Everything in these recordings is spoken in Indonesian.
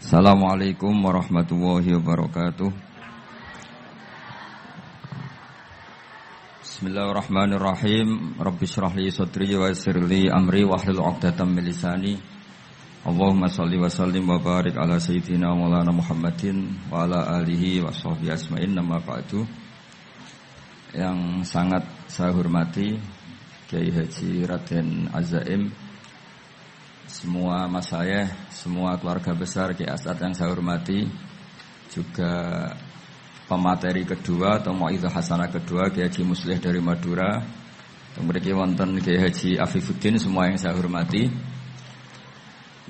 Assalamualaikum warahmatullahi wabarakatuh. Bismillahirrahmanirrahim. Rabbi shrah li sadri wa yassir li amri wahlul 'uqdatam min lisani. Allahumma shalli wa sallim wa barik ala sayyidina Maulana Muhammadin wa ala alihi wa sahbihi asma'in. Nama ba'du. Yang sangat saya hormati Kiai Haji Raden Azaim, semua masyayikh, semua keluarga besar Kiai As'ad yang saya hormati, juga pemateri kedua atau Mau'izah Hasanah kedua Kiai Haji Muslih dari Madura, kemudian wonten Kiai Haji Afifuddin, semua yang saya hormati.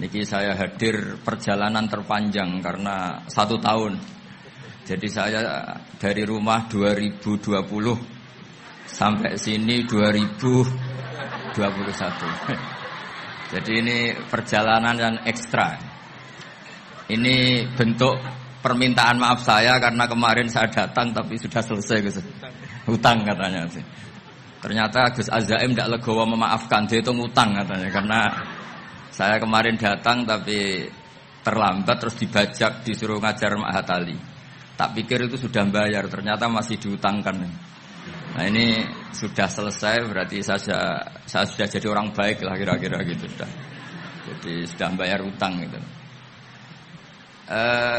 Niki saya hadir perjalanan terpanjang karena 1 tahun. Jadi saya dari rumah 2020 sampai sini 2021. Jadi ini perjalanan yang ekstra. Ini bentuk permintaan maaf saya karena kemarin saya datang tapi sudah selesai Gus. Hutang katanya sih. Ternyata Gus Azaim tidak legowo memaafkan, dia itu ngutang katanya karena saya kemarin datang tapi terlambat terus dibajak disuruh ngajar Ma'had Ali. Tak pikir itu sudah bayar, ternyata masih diutangkan. Nah ini sudah selesai, berarti saya sudah jadi orang baik lah kira-kira gitu sudah. Jadi sudah bayar utang gitu.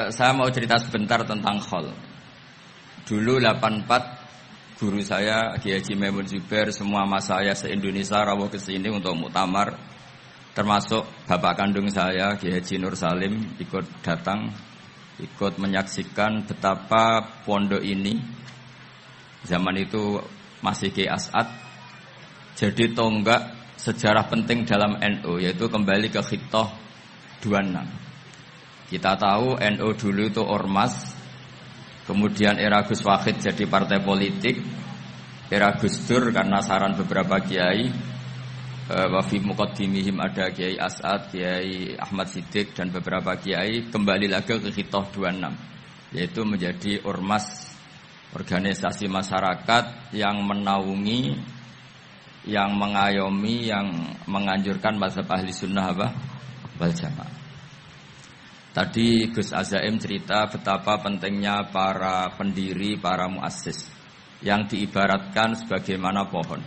Saya mau cerita sebentar tentang khol. Dulu 84 guru saya Kiai Haji Maimun Zubair, semua mas saya se-Indonesia rawuh ke sini untuk muktamar, termasuk bapak kandung saya Kiai Haji Nur Salim ikut datang, ikut menyaksikan betapa pondok ini zaman itu masih Kiai As'ad jadi tonggak sejarah penting dalam NU, yaitu kembali ke Khittah 26. Kita tahu NU dulu itu ormas, kemudian era Gus Wahid jadi partai politik, era Gus Dur karena saran beberapa kiai, wa fi muqaddimihim ada Kiai As'ad, Kiai Ahmad Siddiq dan beberapa kiai, kembali lagi ke Khittah 26, yaitu menjadi ormas, organisasi masyarakat yang menaungi, yang mengayomi, yang menganjurkan mazhab ahli sunnah wal jamaah. Tadi Gus Azaim cerita betapa pentingnya para pendiri, para muassis yang diibaratkan sebagaimana pohon.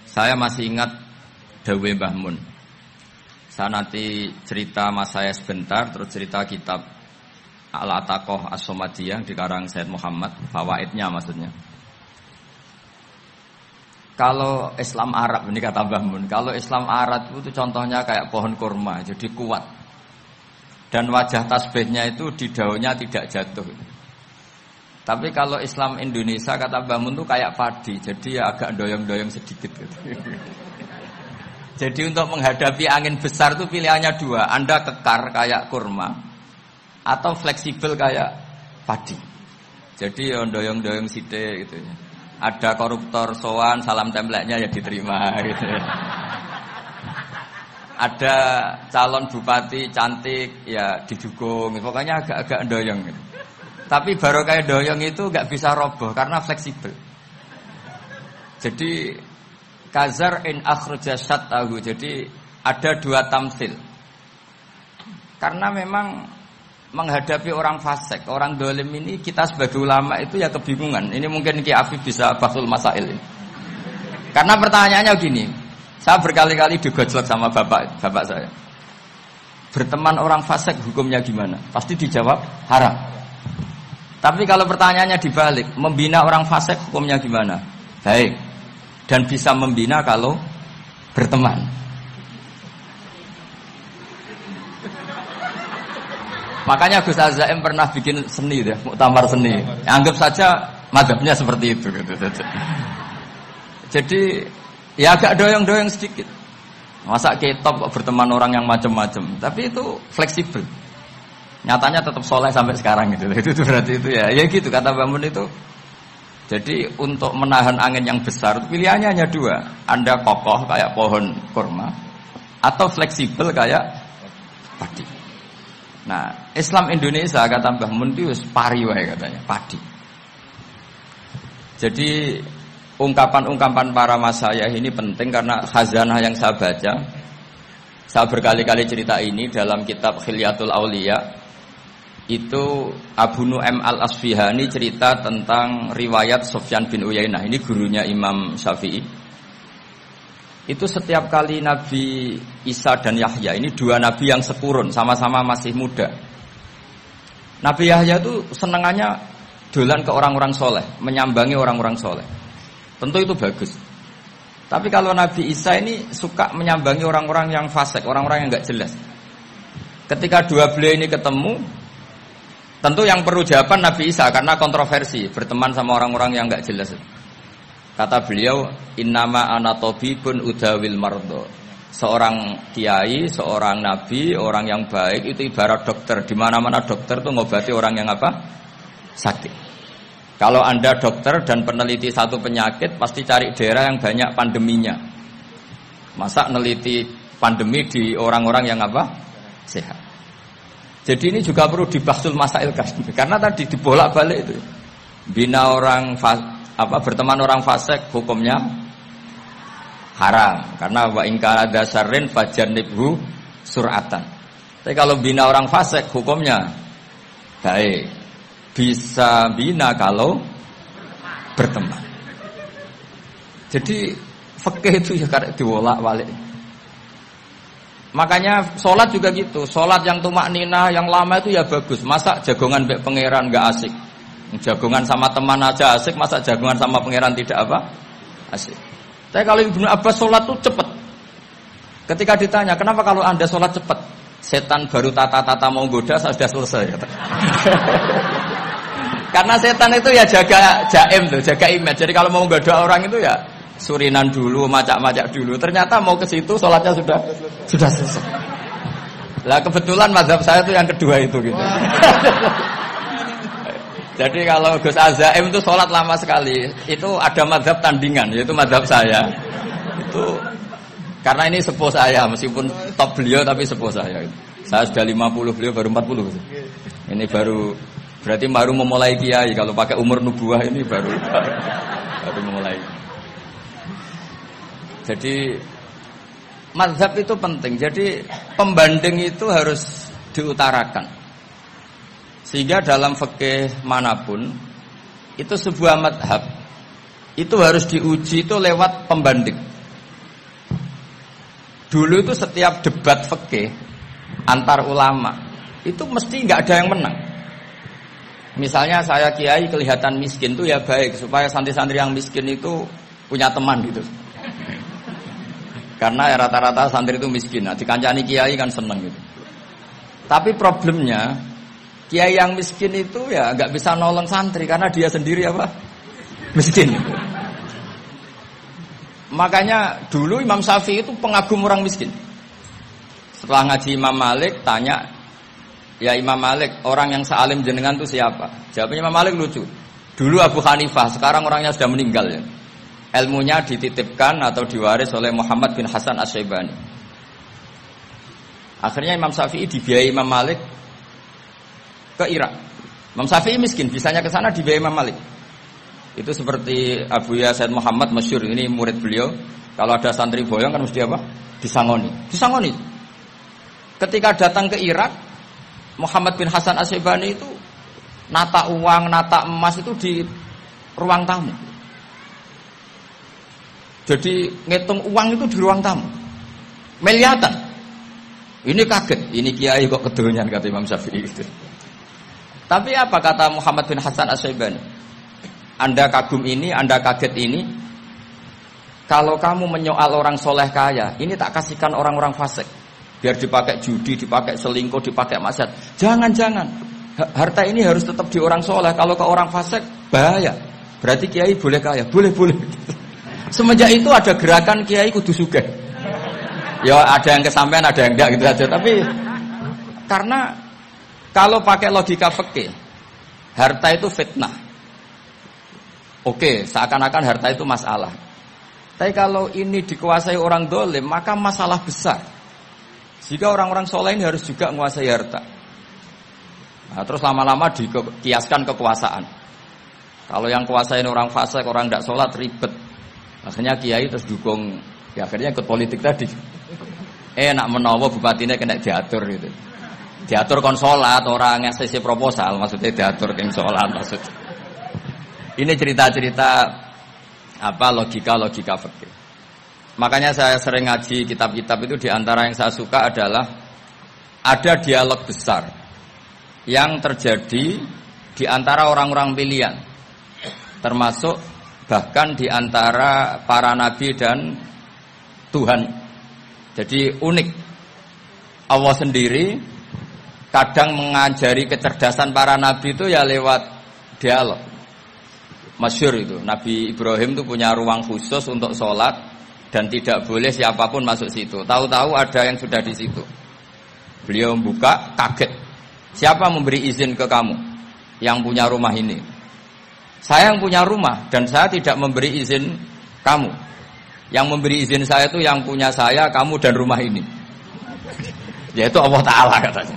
Saya masih ingat Dawe Mbah Mun. Saya nanti cerita mas saya sebentar, terus cerita kitab Al-Ataqah As-Somadiyah dikarang Said Muhammad, fawaidnya maksudnya. Kalau Islam Arab, ini kata Mbah Mun, kalau Islam Arab itu contohnya kayak pohon kurma, jadi kuat. Dan wajah tasbihnya itu di daunnya tidak jatuh. Tapi kalau Islam Indonesia kata Mbah Mun itu kayak padi, jadi ya agak doyong-doyong sedikit gitu. Jadi untuk menghadapi angin besar itu pilihannya 2, Anda kekar kayak kurma atau fleksibel kayak padi. Jadi ya doyong-doyong sithik gitu. Ada koruptor sowan, salam templeknya ya diterima gitu. Ada calon bupati cantik ya didukung. Pokoknya agak-agak doyong gitu. Tapi baru kayak doyong itu enggak bisa roboh karena fleksibel. Jadi kazar in akhraja syatahu. Jadi ada 2 tamsil. Karena memang menghadapi orang fasik, orang dolim ini kita sebagai ulama itu ya kebingungan. Ini mungkin Ki Afif bisa bahsul masail ini. Karena pertanyaannya gini, saya berkali-kali digojlok sama bapak saya. Berteman orang fasik hukumnya gimana? Pasti dijawab haram. Tapi kalau pertanyaannya dibalik, membina orang fasik hukumnya gimana? Baik. Dan bisa membina kalau berteman. Makanya Gus Azaim pernah bikin seni deh, muktamar seni. Anggap saja mazhabnya seperti itu gitu. Jadi ya agak doyong-doyong sedikit. Masa ketop kok berteman orang yang macam-macam, tapi itu fleksibel. Nyatanya tetap soleh sampai sekarang gitu. Itu berarti itu ya gitu kata Bamun itu. Jadi untuk menahan angin yang besar pilihannya hanya 2. Anda kokoh kayak pohon kurma atau fleksibel kayak padi. Nah, Islam Indonesia kata Mbah Mun itu pari wae katanya, padi. Jadi ungkapan-ungkapan para masyayikh ini penting karena khazanah yang saya baca Saya berkali-kali cerita ini dalam kitab Khilyatul Auliya. Itu Abu Nu'aim al-Asfihani cerita tentang riwayat Sufyan bin Uyainah. Ini gurunya Imam Syafi'i. Itu setiap kali Nabi Isa dan Yahya, ini dua nabi yang sekurun, sama-sama masih muda. Nabi Yahya itu senengannya dolan ke orang-orang soleh, menyambangi orang-orang soleh. Tentu itu bagus. Tapi kalau Nabi Isa ini suka menyambangi orang-orang yang fasik, orang-orang yang gak jelas. Ketika dua beliau ini ketemu, tentu yang perlu jawaban Nabi Isa karena kontroversi, berteman sama orang-orang yang gak jelas. Kata beliau, innama ana tabibun udawil mardo. Seorang kiai, seorang nabi, orang yang baik itu ibarat dokter. Di mana-mana dokter itu ngobati orang yang apa? Sakit. Kalau Anda dokter dan peneliti satu penyakit, pasti cari daerah yang banyak pandeminya. Masa neliti pandemi di orang-orang yang apa? Sehat. Jadi ini juga perlu dibahsul masail karena tadi dibolak-balik itu. Bina orang berteman orang fasik hukumnya haram karena wa in kana dasarrin fajannibhu sur'atan. Tapi kalau bina orang fasik hukumnya baik. Bisa bina kalau berteman. Jadi fikih itu ya karek diwolak-walik. Makanya sholat juga gitu. Sholat yang tumak nina yang lama itu ya bagus. Masa jagongan mbek pangeran enggak asik. Jagongan sama teman aja asik, masa jagongan sama pangeran tidak apa? Asik. Tapi kalau Ibnu Abbas sholat tuh cepat. Ketika ditanya, kenapa kalau Anda sholat cepat? Setan baru tata-tata mau goda, sudah selesai. Karena setan itu ya jaga jaim tuh, jaga image. Jadi kalau mau goda orang itu ya surinan dulu, macak-macak dulu. Ternyata mau ke situ sholatnya sudah selesai. Lah kebetulan mazhab saya itu yang kedua itu gitu. Jadi kalau Gus Azaim itu sholat lama sekali. Itu ada mazhab tandingan, yaitu mazhab saya. Itu karena ini sepuh saya, meskipun top beliau tapi sepuh saya. Saya sudah 50, beliau baru 40. Ini berarti baru memulai kiai. Kalau pakai umur nubuah ini baru memulai. Jadi mazhab itu penting. Jadi pembanding itu harus diutarakan. Sehingga dalam fikih manapun itu sebuah madhab itu harus diuji itu lewat pembanding. Dulu itu setiap debat fikih antar ulama itu mesti nggak ada yang menang. Misalnya saya kiai kelihatan miskin itu ya baik supaya santri-santri yang miskin itu punya teman gitu. Karena ya rata-rata santri itu miskin. Nah, dikancani kiai kan seneng gitu. Tapi problemnya kiai yang miskin itu ya nggak bisa nolong santri karena dia sendiri apa? Miskin. Makanya dulu Imam Syafi'i itu pengagum orang miskin. Setelah ngaji Imam Malik tanya, ya Imam Malik orang yang sealim jenengan itu siapa? Jawabnya Imam Malik lucu. Dulu Abu Hanifah, sekarang orangnya sudah meninggal ya. Ilmunya dititipkan atau diwaris oleh Muhammad bin Hasan Asy-Syaibani. Akhirnya Imam Syafi'i dibiayai Imam Malik ke Irak. Imam Syafi'i miskin, bisanya ke sana dibiayai Imam Malik. Itu seperti Abu Ya Said Muhammad masyhur, ini murid beliau. Kalau ada santri boyong kan mesti apa? Disangoni. Ketika datang ke Irak, Muhammad bin Hasan Asy-Syaibani itu nata uang, nata emas itu di ruang tamu. Jadi ngitung uang itu di ruang tamu. Miliatan. Ini kaget, ini kiai kok kedonyan kata Imam Syafi'i itu. Tapi apa kata Muhammad bin Hasan Asy-Syaibani? Anda kagum ini, Anda kaget ini. Kalau kamu menyoal orang soleh kaya, ini tak kasihkan orang-orang fasik. Biar dipakai judi, dipakai selingkuh, dipakai maksiat. Jangan-jangan. Harta ini harus tetap di orang soleh. Kalau ke orang fasik, bahaya. Berarti kiai boleh kaya, boleh. Semenjak itu ada gerakan kiai kudu sugih. Ya ada yang kesampaian, ada yang enggak gitu aja. Tapi karena kalau pakai logika fikih, harta itu fitnah. Oke, seakan-akan harta itu masalah. Tapi kalau ini dikuasai orang dolim, maka masalah besar. Jika orang-orang soleh ini harus juga menguasai harta. Nah, terus lama-lama dikiaskan kekuasaan. Kalau yang kuasain orang fasik, orang tidak sholat ribet. Akhirnya kiai terus dukung, ya akhirnya ikut politik tadi. Nak menawa bupatine kena diatur gitu. Diatur kon salat ora ngasih proposal, maksudnya diatur keng salat maksud. Ini cerita-cerita logika fikih. Makanya saya sering ngaji kitab-kitab itu, diantara yang saya suka adalah ada dialog besar yang terjadi di antara orang-orang pilihan, termasuk bahkan di antara para nabi dan Tuhan. Jadi unik. Allah sendiri kadang mengajari kecerdasan para nabi itu ya lewat dialog. Masyhur itu, Nabi Ibrahim itu punya ruang khusus untuk sholat dan tidak boleh siapapun masuk situ. Tahu-tahu ada yang sudah di situ. Beliau membuka, kaget. Siapa memberi izin ke kamu yang punya rumah ini? Saya yang punya rumah dan saya tidak memberi izin kamu. Yang memberi izin saya itu yang punya saya, kamu dan rumah ini. Yaitu Allah Ta'ala katanya.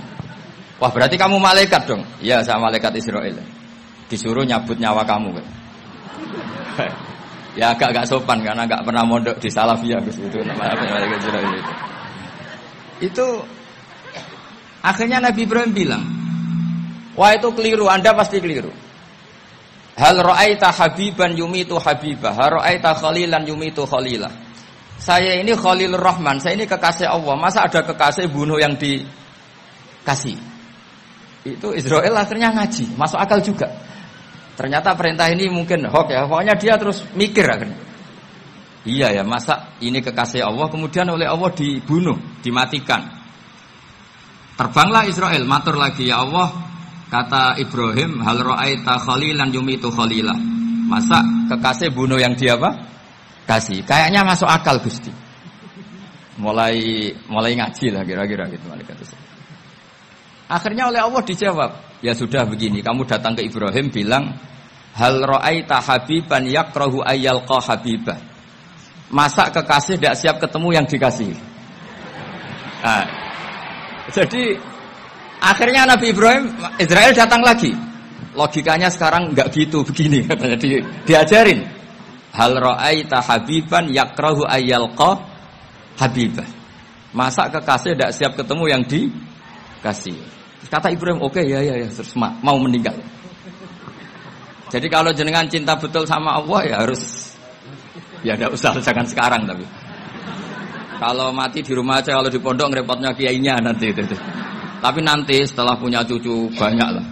Wah, berarti kamu malaikat dong? Iya, saya malaikat Israel. Disuruh nyabut nyawa kamu kan. Ya agak sopan karena agak pernah mondok di Salafiyah itu namanya malaikat Israel itu. Itu akhirnya Nabi Ibrahim bilang, wah itu keliru, Anda pasti keliru. Hal ra'aita habiban yumitu habibah, hal ra'aita khalilan yumitu khalilah. Saya ini Khalilur Rahman, saya ini kekasih Allah. Masa ada kekasih bunuh yang dikasih? Itu Israel akhirnya ngaji, masuk akal juga. Ternyata perintah ini mungkin hoax ya. Pokoknya dia terus mikir akhirnya. Iya ya, masa ini kekasih Allah kemudian oleh Allah dibunuh, dimatikan. Terbanglah Israel, matur lagi, ya Allah, kata Ibrahim, hal ra'aita khalilan yumitu khalilah. Masa kekasih bunuh yang dia apa? Kasih. Kayaknya masuk akal Gusti. Mulai ngaji lah kira-kira gitu malaikat itu. Akhirnya oleh Allah dijawab, ya sudah begini, kamu datang ke Ibrahim bilang, hal ra'aita habiban yakrahu ayyalqa habibah. Masa kekasih tidak siap ketemu yang dikasih. Nah, jadi akhirnya Nabi Ibrahim, Israel datang lagi. Logikanya sekarang enggak gitu, begini katanya diajarin. Hal ra'aita habiban yakrahu ayyalqa habibah. Masa kekasih tidak siap ketemu yang dikasih. Kata Ibrahim, oke, ya, terus mau meninggal. Jadi kalau jenengan cinta betul sama Allah ya harus, ya tidak usah, jangan sekarang tapi. Kalau mati di rumah aja, kalau di pondok ngerepotnya kiainya nanti itu. Tapi nanti setelah punya cucu banyak lah.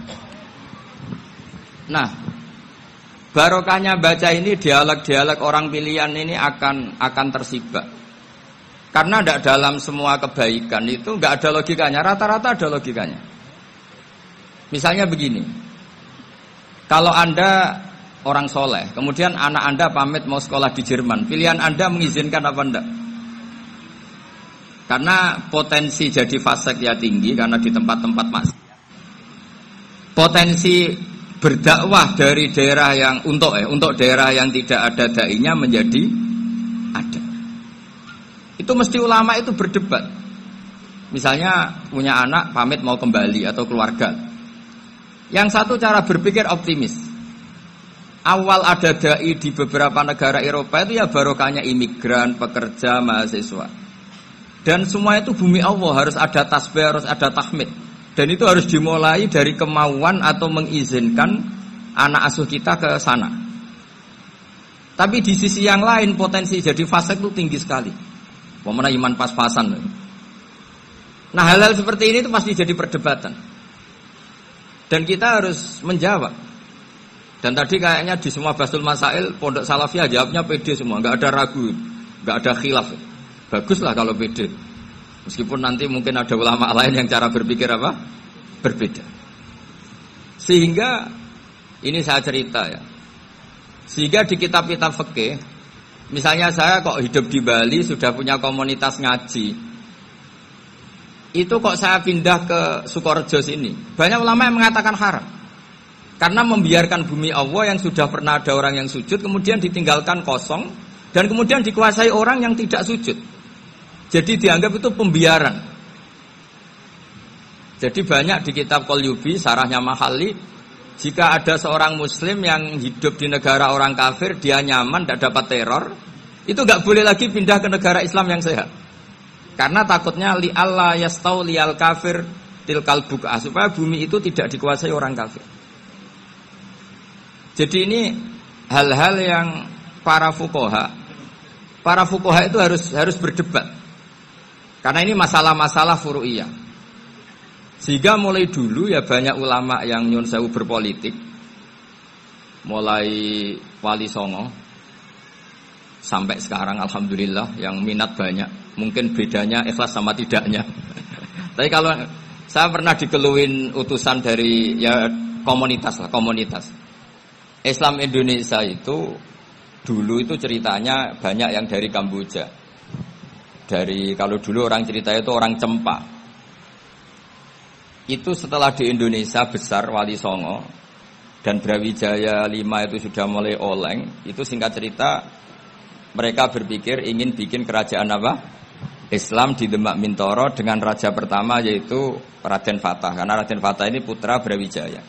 Nah, barokahnya baca ini, dialog-dialog orang pilihan ini akan tersibak. Karena tidak dalam semua kebaikan itu nggak ada logikanya, rata-rata ada logikanya. Misalnya begini, kalau Anda orang soleh, kemudian anak Anda pamit mau sekolah di Jerman, pilihan Anda mengizinkan apa enggak? Karena potensi jadi fasik ya tinggi, karena di tempat-tempat maksiat. Potensi berdakwah dari daerah yang untuk daerah yang tidak ada dai-nya menjadi ada. Itu mesti ulama itu berdebat. Misalnya punya anak pamit mau kembali atau keluarga. Yang satu cara berpikir optimis. Awal ada dai di beberapa negara Eropa itu ya barokahnya imigran, pekerja, mahasiswa. Dan semua itu bumi Allah, harus ada tasbih, harus ada tahmid. Dan itu harus dimulai dari kemauan atau mengizinkan anak asuh kita ke sana. Tapi di sisi yang lain potensi jadi fasik itu tinggi sekali. Pemana iman pas-pasan. Nah hal-hal seperti ini itu pasti jadi perdebatan. Dan kita harus menjawab. Dan tadi kayaknya di semua Basul Masail Pondok Salafiyah jawabnya pede semua, nggak ada ragu, nggak ada khilaf. Baguslah kalau pede. Meskipun nanti mungkin ada ulama lain yang cara berpikir apa? Berbeda. Sehingga ini saya cerita ya. Sehingga di kitab-kitab fikih, misalnya saya kok hidup di Bali sudah punya komunitas ngaji. Itu kok saya pindah ke Sukorejo sini. Banyak ulama yang mengatakan haram. Karena membiarkan bumi Allah yang sudah pernah ada orang yang sujud kemudian ditinggalkan kosong dan kemudian dikuasai orang yang tidak sujud. Jadi dianggap itu pembiaran. Jadi banyak di kitab Qalyubi, sarahnya Mahalli, jika ada seorang muslim yang hidup di negara orang kafir, dia nyaman, tidak dapat teror, itu nggak boleh lagi pindah ke negara Islam yang sehat. Karena takutnya li alla yastauliyal kafir tilkal buka, supaya bumi itu tidak dikuasai orang kafir. Jadi ini hal-hal yang para fuqaha itu harus berdebat. Karena ini masalah-masalah furu'iyah. Sehingga mulai dulu ya banyak ulama yang nyun sewu berpolitik. Mulai Wali Songo sampai sekarang alhamdulillah yang minat banyak. Mungkin bedanya ikhlas sama tidaknya. Tapi kalau saya pernah dikeluhin utusan dari ya komunitas. Islam Indonesia itu dulu itu ceritanya banyak yang dari Kamboja. Kalau dulu orang cerita itu orang Cempa. Itu setelah di Indonesia besar Wali Songo dan Brawijaya 5 itu sudah mulai oleng. Itu singkat cerita mereka berpikir ingin bikin kerajaan apa? Islam di Demak Mintoro dengan raja pertama yaitu Raden Fatah. Karena Raden Fatah ini putra Brawijaya.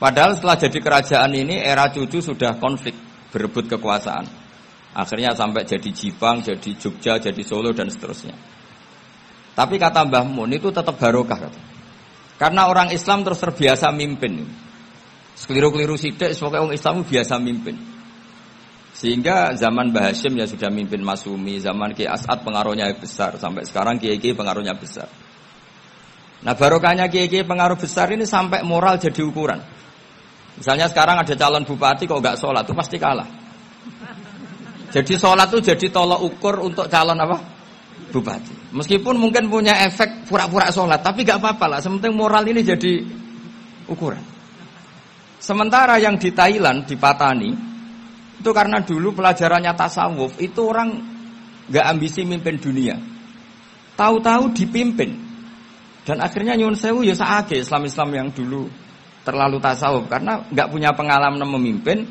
Padahal setelah jadi kerajaan ini era cucu sudah konflik, berebut kekuasaan. Akhirnya sampai jadi Jipang, jadi Jogja, jadi Solo dan seterusnya. Tapi kata Mbah Mun itu tetap barokah. Karena orang Islam terus terbiasa mimpin. Sekeliru-keliru sidik, pokoknya orang Islam biasa mimpin. Sehingga zaman Mbah Hashim ya sudah mimpin Masumi, zaman Ki As'ad pengaruhnya besar, sampai sekarang Kiai pengaruhnya besar. Nah barokahnya Kiai pengaruh besar ini sampai moral jadi ukuran. Misalnya sekarang ada calon bupati kok nggak sholat, itu pasti kalah. Jadi sholat itu jadi tolok ukur untuk calon apa? Bupati. Meskipun mungkin punya efek pura-pura sholat, tapi nggak apa-apa lah. Sementing moral ini jadi ukuran. Sementara yang di Thailand, di Patani, itu karena dulu pelajarannya tasawuf, itu orang nggak ambisi mimpin dunia. Tahu-tahu dipimpin. Dan akhirnya nyuwun sewu ya saake Islam-Islam yang dulu terlalu tasawuf karena nggak punya pengalaman memimpin,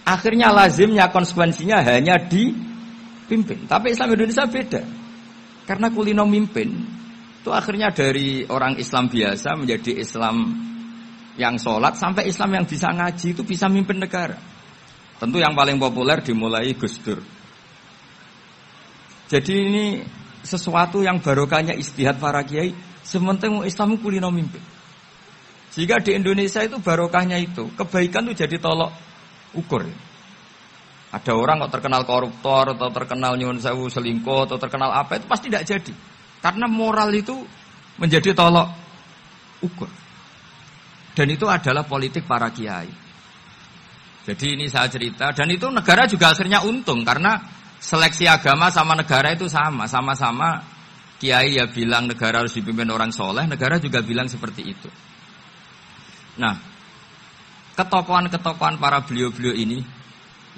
akhirnya lazimnya konsekuensinya hanya dipimpin. Tapi Islam Indonesia beda. Karena kulino mimpin itu akhirnya dari orang Islam biasa menjadi Islam yang sholat sampai Islam yang bisa ngaji itu bisa mimpin negara. Tentu yang paling populer dimulai Gus Dur. Jadi ini sesuatu yang barokahnya ijtihad para kiai. Sementing Islam kulino mimpin. Sehingga di Indonesia itu barokahnya itu kebaikan itu jadi tolok ukur. Ada orang kok terkenal koruptor atau terkenal nyuwun sewu selingkuh atau terkenal apa itu pasti tidak jadi. Karena moral itu menjadi tolok ukur. Dan itu adalah politik para kiai. Jadi ini saya cerita dan itu negara juga akhirnya untung karena seleksi agama sama negara itu sama-sama kiai ya bilang negara harus dipimpin orang soleh, negara juga bilang seperti itu. Nah, ketokohan-ketokohan para beliau-beliau ini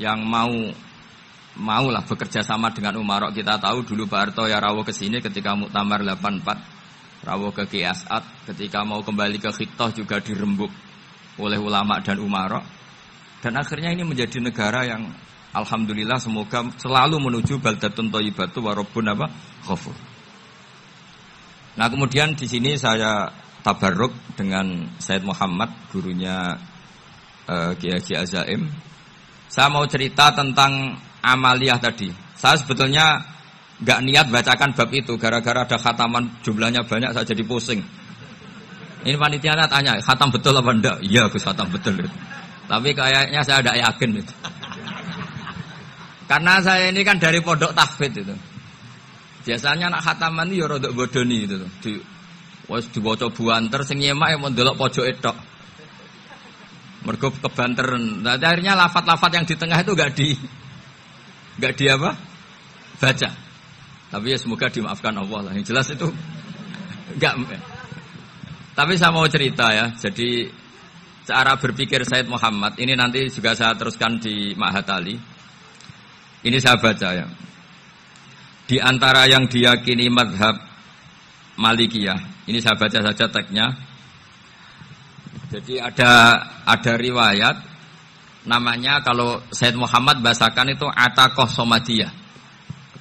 yang mau lah bekerja sama dengan umarok. Kita tahu dulu Pak Harto ya rawuh ke sini ketika Muktamar 84, rawuh ke Ki As'ad, ketika mau kembali ke Khittah juga dirembuk oleh ulama dan umarok. Dan akhirnya ini menjadi negara yang alhamdulillah semoga selalu menuju baldatun thayyibatu wa rabbun ghafur. Nah, kemudian di sini saya tabarruk dengan Said Muhammad, gurunya Kiai Haji Azaim. Saya mau cerita tentang amaliyah tadi. Saya sebetulnya nggak niat bacakan bab itu, gara-gara ada khataman jumlahnya banyak, saya jadi pusing. Ini panitianya tanya, khatam betul apa enggak? Iya, Gus, khatam betul. Tapi kayaknya saya tidak yakin itu. Karena saya ini kan dari pondok tahfidz itu. Biasanya anak khataman itu ya rodok bodoni itu. Wes diwaca buanter sing nyemak ya mau ndelok pojoke tok. Mergo kebanteren. Nah, akhirnya lafat-lafat yang di tengah itu enggak di apa? Baca. Tapi ya semoga dimaafkan Allah lah. Yang jelas itu enggak. Tapi saya mau cerita ya. Jadi cara berpikir Said Muhammad ini nanti juga saya teruskan di Ma'had Ali. Ini saya baca ya. Di antara yang diyakini mazhab Malikiyah, ini saya baca saja teksnya. Jadi ada riwayat namanya, kalau Said Muhammad bahasakan itu Ataqah Somadiyah.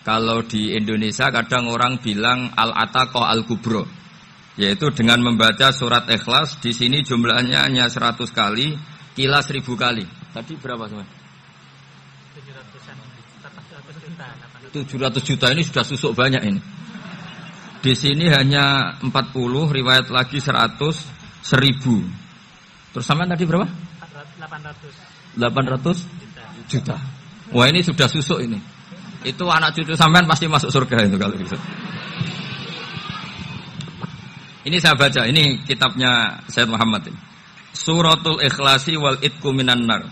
Kalau di Indonesia kadang orang bilang Al-Ataqah Al-Kubro, yaitu dengan membaca surat Ikhlas. Di sini jumlahnya hanya 100 kali, Qila 1000 kali. Tadi berapa teman? 700-an. 700 juta ini sudah susuk banyak ini. Di sini hanya 40, riwayat lagi 100, 1000. Terus sampean tadi berapa? 800 juta. Wah, ini sudah susuk ini. Itu anak cucu sampean pasti masuk surga itu kalau gitu. Ini saya baca, ini kitabnya Sayyid Muhammad ini. Suratul Ikhlasi wal Itqu minan nar.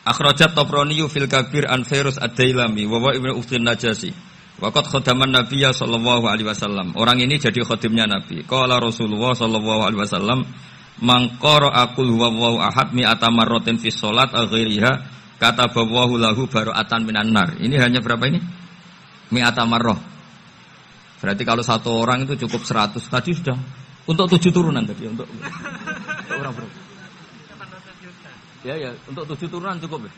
Akhrajat Tabrani fil Kabir an Fairuz ad-Dailami wa wa Ibnu Uthman Najasi. Waqad khadaman Nabiyya sallallahu alaihi wasallam. Orang ini jadi khadimnya Nabi. Qala Rasulullah sallallahu alaihi wasallam, "Man qara'a qul huwallahu ahad mi'ata marratin fi shalat ghairiha kataballahu lahu bara'atan minan nar." Ini hanya berapa ini? Mi'ata marrah. Berarti kalau satu orang itu cukup 100. Tadi sudah untuk 7 turunan tadi untuk orang berapa? Ya, untuk 7 turunan cukup ya?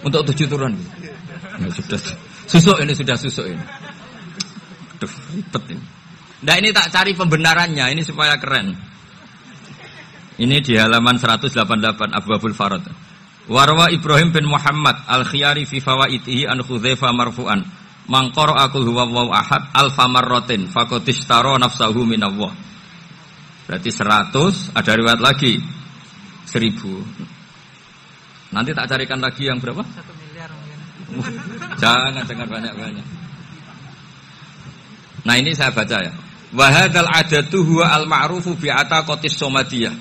Untuk 7 turunan. Ya, sudah susuk ini, sudah susuk ini. Aduh, ribet ini. Nah, ini tak cari pembenarannya, ini supaya keren. Ini di halaman 188 Abwabul Farad. Warwa Ibrahim bin Muhammad Al-Khiyari fi fawaitihi an Hudzaifah marfu'an. Man qara'a qul huwallahu ahad alfa marratin faqad ishtara nafsahu minallah. Berarti 100, ada riwayat lagi 1000. Nanti tak carikan lagi yang berapa? 1 miliar mungkin. Jangan banyak-banyak. Nah, ini saya baca ya. Wa hadzal adatu huwa al-ma'rufu bi ataqatis somadiyah.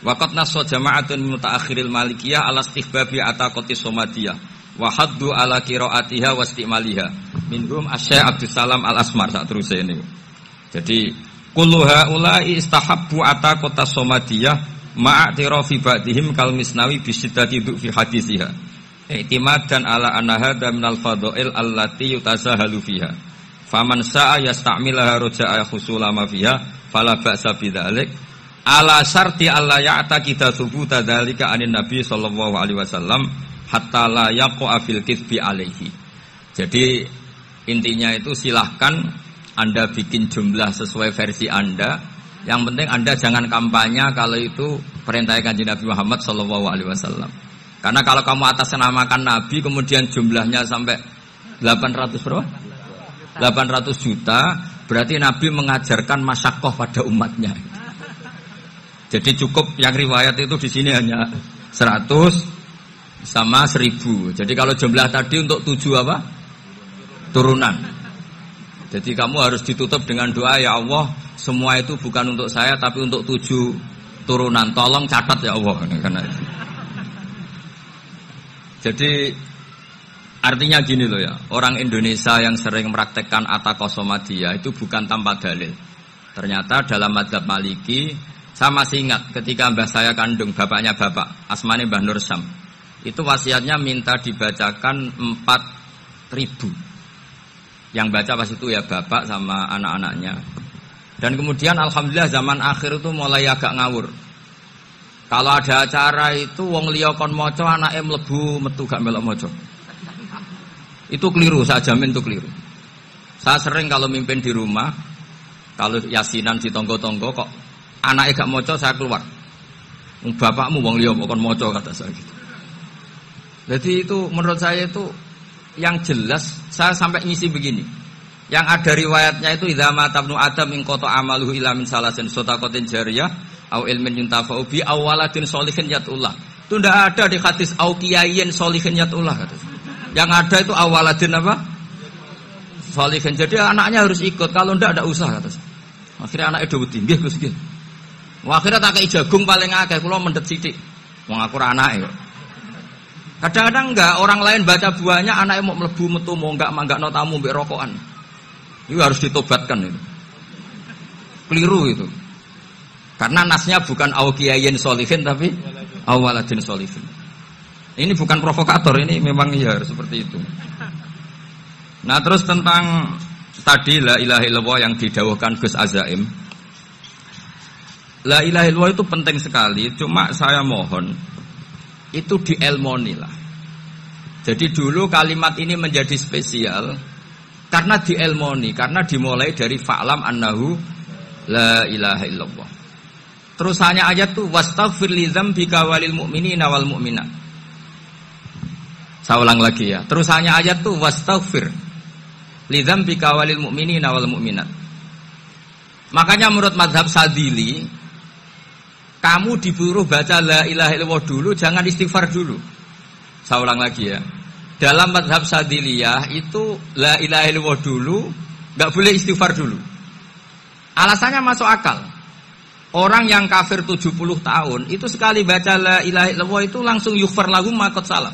Wa qad nassa jama'atun min mutaakhiril malikiyah ala istihbabi ataqatis somadiyah. Wa haddu ala qiraatiha wa istimaliha. Minhum Asy-Syaikh Abdus Salam Al-Asmar sak terus ini. Jadi kullu haula'i istahabbu ataqatas somadiyah ma'atirafi ba'dihim kal misnawi bi syiddati fi hadisiha. I'timadan ala anna hadza minal fadha'il allati yutasahalu fiha. Faman sa'a yasta'milaha raja'a husula ma fiha fala ba'sa bidzalik. Ala syarti alla ya'taqida thubuta dzalika anin nabi sallallahu alaihi wasallam hatta la yaqa fil kitsbi alaihi. Jadi intinya itu silahkan Anda bikin jumlah sesuai versi Anda. Yang penting Anda jangan kampanye kalau itu perintah Kanjeng Nabi Muhammad sallallahu alaihi wasallam. Karena kalau kamu atasnamakan Nabi kemudian jumlahnya sampai 800 berapa? 800 juta, berarti Nabi mengajarkan masyaqqah pada umatnya. Jadi cukup yang riwayat itu di sini hanya 100 sama 1000. Jadi kalau jumlah tadi untuk 7 apa? Turunan. Jadi kamu harus ditutup dengan doa, ya Allah, semua itu bukan untuk saya tapi untuk 7 turunan. Tolong catat ya Allah. Karena jadi artinya gini loh ya, orang Indonesia yang sering mempraktekkan ataqosomadiyah itu bukan tanpa dalil. Ternyata dalam madzhab Maliki, saya masih ingat ketika mbah saya kandung, bapaknya bapak, asmane Mbah Nur Syam, itu wasiatnya minta dibacakan 4.000. Yang baca pas itu ya bapak sama anak-anaknya. Dan kemudian alhamdulillah zaman akhir itu mulai agak ngawur. Kalau ada acara itu wong liya kon maca anake mlebu metu gak melok maca. Itu keliru, saya jamin itu keliru. Saya sering kalau mimpin di rumah, kalau yasinan di tonggo-tonggo kok anake gak maca saya keluar. Bapakmu wong liya kon maca kata saya gitu. Jadi itu menurut saya itu yang jelas saya sampai ngisi begini. Yang ada riwayatnya itu idza mata ibnu adam in qata amaluhu ila min salasin shadaqatin jariyah au ilmin yuntafa'u bi aw waladin sholihin yatullah. Itu ndak ada di hadis au kiyayin sholihin yatullah kata. Yang ada itu awaladin apa? Sholihin. Jadi anaknya harus ikut, kalau ndak usah kata. Akhirnya anaknya do wedi, nggih Gus nggih. Akhirnya tak kei jagung paling akeh kula mendet sithik. Wong aku ora anake kok. Kadang-kadang enggak, orang lain baca buahnya, anaknya mau mlebu metu mau enggak manggakno tamu mbek rokokan. Itu harus ditobatkan itu. Keliru itu. Karena nasnya bukan auqiyayin sholihin tapi awaladin sholihin. Ini bukan provokator, ini memang ya seperti itu. Nah, terus tentang tadi la ilaha illallah yang didhawuhkan Gus Azaim. La ilaha illallah itu penting sekali, cuma saya mohon itu dielmoni lah. Jadi dulu kalimat ini menjadi spesial karena dielmoni, karena dimulai dari fa'lam annahu la ilaha illallah. Terus hanya ayat tuh wastaghfir li dzambika walil mu'minina wal mu'minat. Saya ulang lagi ya. Terusannya ayat tuh wastaghfir lidzambika walil mu'minina wal mu'minat. Makanya menurut mazhab Sadili, kamu disuruh baca la ilaha illallah dulu, jangan istighfar dulu. Saya ulang lagi ya. Dalam mazhab Sadiliyah itu la ilaha illallah dulu, enggak boleh istighfar dulu. Alasannya masuk akal. Orang yang kafir 70 tahun itu sekali baca la ilaha illallah itu langsung yughfar lahum ma qad salaf.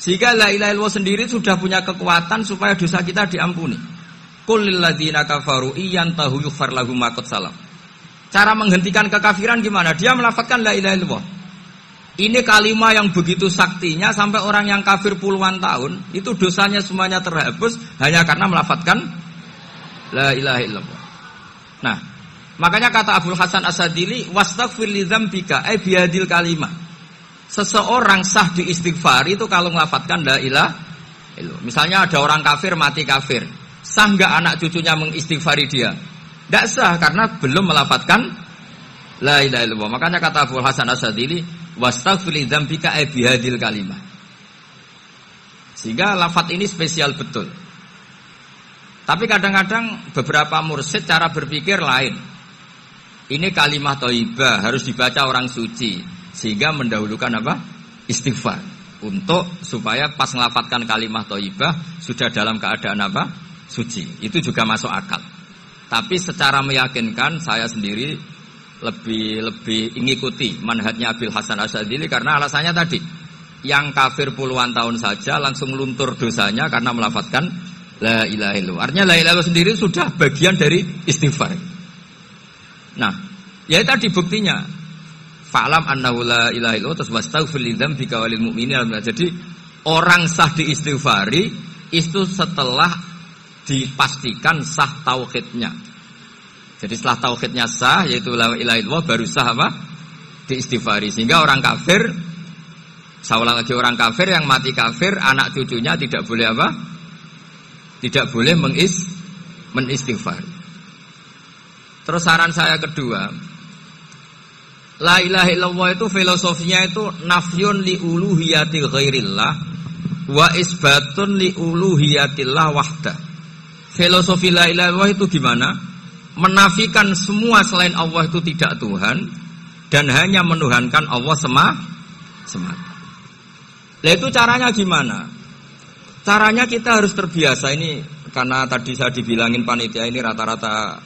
Sehingga la ilaha illallah sendiri sudah punya kekuatan supaya dosa kita diampuni. Qul lil ladzina kafaru iyantahu yughfar lahum ma qad salaf. Cara menghentikan kekafiran gimana? Dia melafazkan la ilaha illallah. Ini kalimat yang begitu saktinya sampai orang yang kafir puluhan tahun itu dosanya semuanya terhapus hanya karena melafazkan la ilaha illallah. Nah, makanya kata Abdul Hasan As-Sadili, wastaghfir li dzambika ay bihadil kalimah. Seseorang sah diistighfar itu kalau melafazkan la ilaha illallah. Misalnya ada orang kafir mati kafir, sah enggak anak cucunya mengistighfari dia? Enggak sah karena belum melafazkan la ilaha illallah. Makanya kata Abdul Hasan As-Sadili, wastaghfir li dzambika ay bihadil kalimah. Sehingga lafaz ini spesial betul. Tapi kadang-kadang beberapa mursyid cara berpikir lain. Ini kalimah thayyibah harus dibaca orang suci, sehingga mendahulukan apa? Istighfar. Untuk supaya pas ngelafatkan kalimah thayyibah sudah dalam keadaan apa? Suci. Itu juga masuk akal. Tapi secara meyakinkan saya sendiri lebih mengikuti manhajnya Abil Hasan Asyadzili karena alasannya tadi. Yang kafir puluhan tahun saja langsung luntur dosanya karena melafatkan la ilaha illallah. Artinya la ilaha illallah sendiri sudah bagian dari istighfar. Nah, ya tadi buktinya. Fa'lam annahu la ilaha illallah terus wastaghfir lidzambika walil mu'minina. Jadi orang sah diistighfari itu setelah dipastikan sah tauhidnya. Jadi setelah tauhidnya sah yaitu la ilaha illallah baru sah apa? Diistighfari. Sehingga orang kafir, saya ulang lagi, orang kafir yang mati kafir anak cucunya tidak boleh apa? Tidak boleh menistighfar. Terus saran saya kedua, la ilaha illallah itu filosofinya itu nafyun li uluhiyatil ghairillah wa isbatun li uluhiyatillah wahdah. Filosofi la ilaha illallah itu gimana? Menafikan semua selain Allah itu tidak Tuhan dan hanya menuhankan Allah semata. Lah itu caranya gimana? Caranya kita harus terbiasa ini karena tadi saya dibilangin panitia ini rata-rata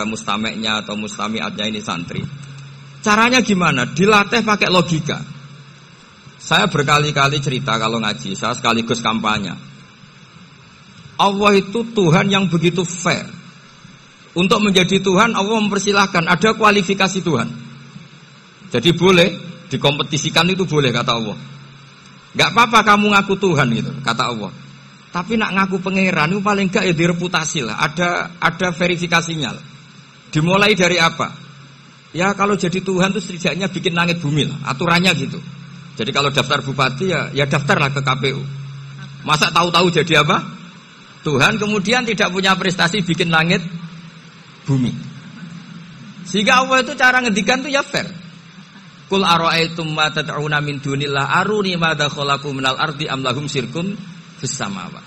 mustameknya atau mustamiatnya ini santri. Caranya gimana? Dilatih pakai logika. Saya berkali-kali cerita kalau ngaji, saya sekaligus kampanye. Allah itu Tuhan yang begitu fair. Untuk menjadi Tuhan Allah mempersilahkan, ada kualifikasi Tuhan. Jadi boleh dikompetisikan itu boleh kata Allah. Gak apa-apa kamu ngaku Tuhan gitu kata Allah. Tapi nak ngaku pangeran itu paling gak ya direputasi lah. Ada verifikasinya. Dimulai dari apa? Ya kalau jadi Tuhan itu setidaknya bikin langit bumi lah. Aturannya gitu. Jadi kalau daftar bupati ya daftarlah ke KPU. Masa tahu-tahu jadi apa? Tuhan kemudian tidak punya prestasi bikin langit bumi. Sehingga Allah itu cara ngedikan itu ya fair. Qul ara'aytum ma tad'una min dunillah aruni madza khalaqu minal ardi am lahum syirkun fis samawati.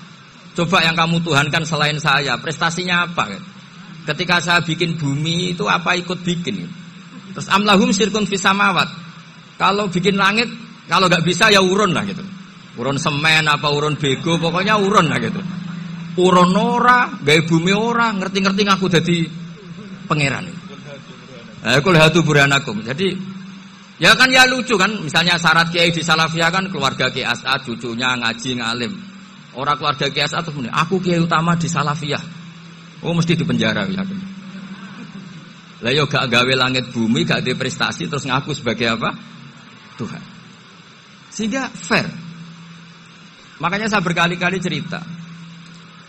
Coba yang kamu tuhankan selain saya, prestasinya apa? Ketika saya bikin bumi itu apa ikut bikin? Terus am lahum syirkun fis samawati. Kalau bikin langit, kalau enggak bisa ya urun lah gitu. Urun semen apa urun bego, pokoknya urun lah gitu. Urun ora, gawe bumi ora, ngerti-ngerti ngaku dadi pangeran. Kul hatu burhanakum. Jadi ya kan ya lucu kan, misalnya syarat kiai di Salafiyah kan keluarga Kiai As'ad, cucunya ngaji ngalim. Orang keluarga Kiai As'ad terus aku kiai utama di Salafiyah. Oh mesti dipenjara ya. Lah yo gak gawe langit bumi, gak ada prestasi terus ngaku sebagai apa? Tuhan. Sehingga fair. Makanya saya berkali-kali cerita.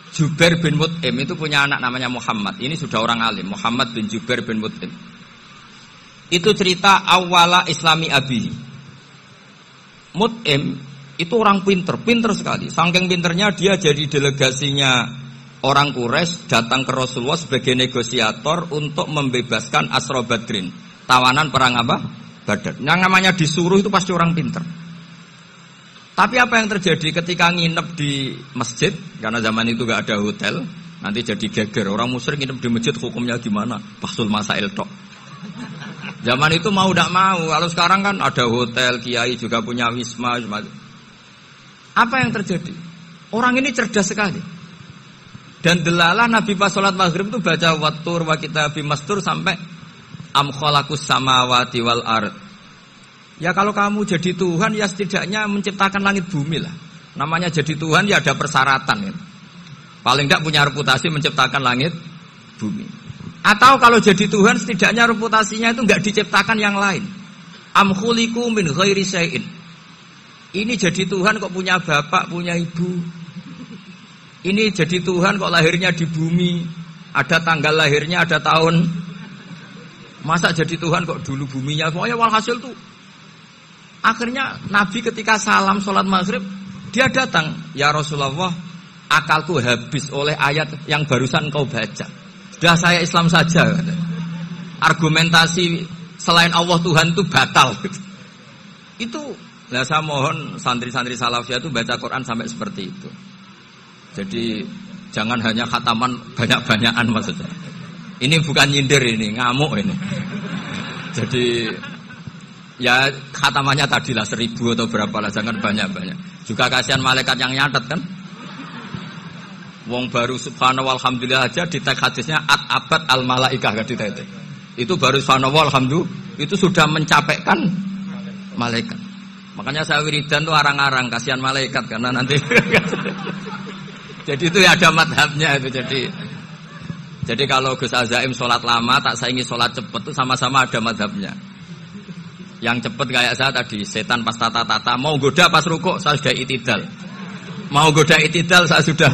Jubair bin Mut'im itu punya anak namanya Muhammad. Ini sudah orang alim, Muhammad bin Jubair bin Mut'im. Itu cerita awala Islami Abi. Mut'im itu orang pinter sekali. Saking pinternya dia jadi delegasinya orang Quraisy datang ke Rasulullah sebagai negosiator untuk membebaskan Asra Badrin, tawanan perang apa? Badar. Yang namanya disuruh itu pasti orang pinter. Tapi apa yang terjadi ketika nginep di masjid, karena zaman itu gak ada hotel, nanti jadi geger. Orang musyrik nginep di masjid hukumnya gimana? Bahsul masail tok. Zaman itu mau tidak mau. Kalau sekarang kan ada hotel, kiai juga punya wisma. Apa yang terjadi? Orang ini cerdas sekali. Dan delalah Nabi pas sholat maghrib itu baca wattur wa kitabim mastur sampai am khalaqus samawati wal ard. Ya kalau kamu jadi Tuhan ya setidaknya menciptakan langit bumi lah. Namanya jadi Tuhan ya ada persyaratan ya. Paling tidak punya reputasi menciptakan langit bumi. Atau kalau jadi Tuhan setidaknya reputasinya itu enggak diciptakan yang lain. Am khuliqu min ghairi syai'in. Ini jadi Tuhan kok punya bapak, punya ibu. Ini jadi Tuhan kok lahirnya di bumi. Ada tanggal lahirnya, ada tahun. Masa jadi Tuhan kok dulu buminya. Pokoknya walhasil tuh. Akhirnya Nabi ketika salam sholat maghrib, dia datang, ya Rasulullah, akalku habis oleh ayat yang barusan kau baca. Sudah saya Islam saja. Argumentasi selain Allah Tuhan itu batal. Itu, nah saya mohon santri-santri salafiyah itu baca Quran sampai seperti itu. Jadi jangan hanya khataman banyak-banyakan maksudnya. Ini bukan nyindir ini, ngamuk ini. Jadi ya khatamannya tadilah 1000 atau berapa lah, jangan banyak-banyak. Juga kasihan malaikat yang nyatet kan. Wong baru subhanallah alhamdulillah aja di teks hadisnya abad al malaikah gak ditetek. Itu baru subhanallah alhamdulillah itu sudah mencapaikan malaikat. Makanya saya wiridan tuh arang-arang kasihan malaikat karena nanti jadi itu ya ada madhabnya itu jadi kalau Gus Azaim sholat lama tak saingi sholat cepet itu sama-sama ada madhabnya. Yang cepet kayak saya tadi, setan pas tata-tata mau goda pas rukuk saya sudah itidal, mau goda itidal saya sudah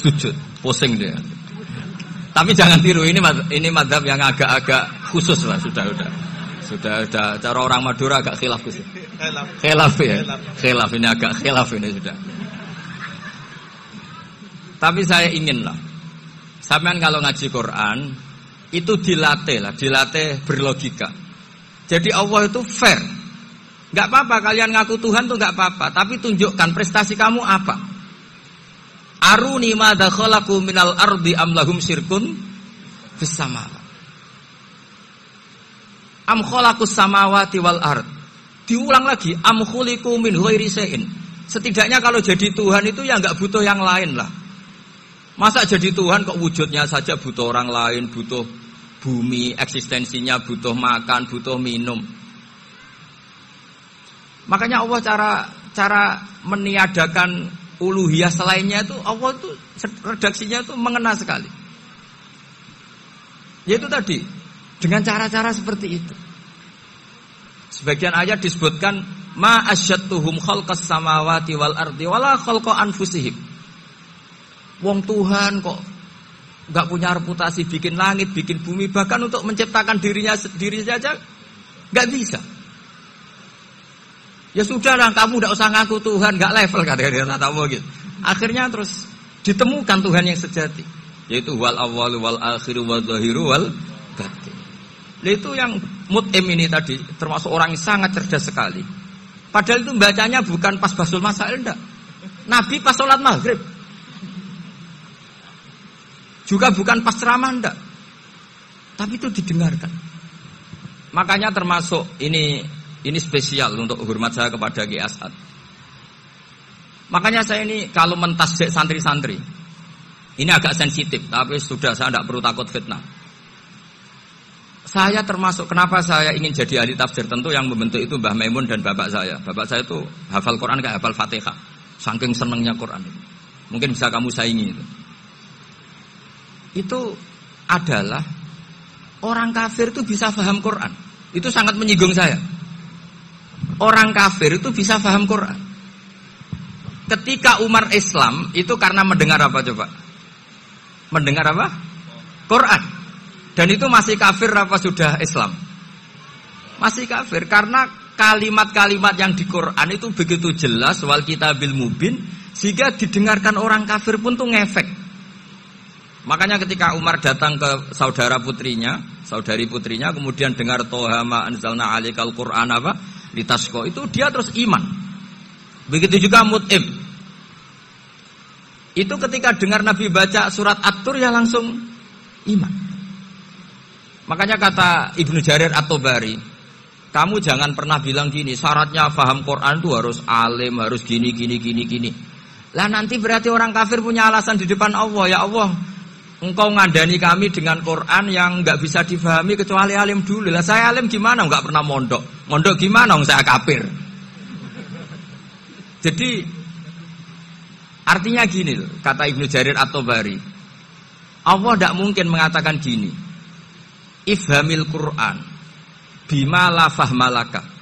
sujud, pusing dia. Tapi jangan tiru, ini madhab yang agak-agak khusus lah, sudah cara orang Madura agak khilaf khusus. Khilaf ya, khilaf ini agak khilaf ini sudah. Tapi saya ingin lah, sampean kalau ngaji Quran itu dilatih berlogika. Jadi Allah itu fair. Enggak apa-apa kalian ngaku Tuhan tuh enggak apa-apa, tapi tunjukkan prestasi kamu apa. Aruni ma dakhalaqu minal ardi am lahum syirkun fis samawati. Am khalaqus samawati wal ard. Diulang lagi, am khuliqu min ghairi syai'in. Setidaknya kalau jadi Tuhan itu ya enggak butuh yang lain lah. Masa jadi Tuhan kok wujudnya saja butuh orang lain, butuh bumi, eksistensinya butuh makan, butuh minum. Makanya Allah cara meniadakan uluhiyah selainnya itu Allah itu redaksinya itu mengena sekali. Yaitu tadi dengan cara-cara seperti itu. Sebagian ayat disebutkan ma asyattuhum khalqas samawati wal ardi wala khalqa anfusihim. Wong Tuhan kok enggak punya reputasi bikin langit, bikin bumi, bahkan untuk menciptakan dirinya sendiri saja enggak bisa. Ya sudahlah, kamu enggak usah ngaku Tuhan, enggak level kata-kata gitu. Akhirnya terus ditemukan Tuhan yang sejati, yaitu wal awwalu wal akhiru wal zahiru wal batin. Itu yang mut'im ini tadi termasuk orang yang sangat cerdas sekali. Padahal itu bacanya bukan pas basul masail enggak. Nabi pas sholat maghrib. Juga bukan pas ceramah enggak. Tapi itu didengarkan. Makanya termasuk ini spesial untuk hormat saya kepada Ki As'ad. Makanya saya ini kalau mentasbih santri-santri, ini agak sensitif, tapi sudah saya tidak perlu takut fitnah. Saya termasuk kenapa saya ingin jadi ahli tafsir, tentu yang membentuk itu Mbah Maimun dan bapak saya. Bapak saya itu hafal Quran kayak hafal Fatihah. Saking senengnya Quran itu. Mungkin bisa kamu saingi itu. Itu adalah orang kafir itu bisa paham Quran. Itu sangat menyinggung saya. Orang kafir itu bisa paham Quran. Ketika Umar Islam itu karena mendengar apa coba? Mendengar apa? Quran. Dan itu masih kafir apa sudah Islam? Masih kafir karena kalimat-kalimat yang di Quran itu begitu jelas wal kitabil mubin sehingga didengarkan orang kafir pun tuh ngefek. Makanya ketika Umar datang ke saudari putrinya, kemudian dengar Toha ma anzalna alaikal Qur'an apa? Litasqa, itu dia terus iman. Begitu juga Mut'im. Itu ketika dengar Nabi baca surat At-Tur ya langsung iman. Makanya kata Ibnu Jarir At-Tabari, kamu jangan pernah bilang gini, syaratnya paham Quran itu harus alim, harus gini. Lah nanti berarti orang kafir punya alasan di depan Allah, ya Allah, engkau ngandani kami dengan Quran yang enggak bisa difahami kecuali alim dulu. Lah saya alim gimana? Enggak pernah mondok. Mondok gimana? Saya kafir. Jadi artinya gini loh, kata Ibnu Jarir At-Tabari, Allah tidak mungkin mengatakan gini, ifhamil Quran bima la fahmalaka.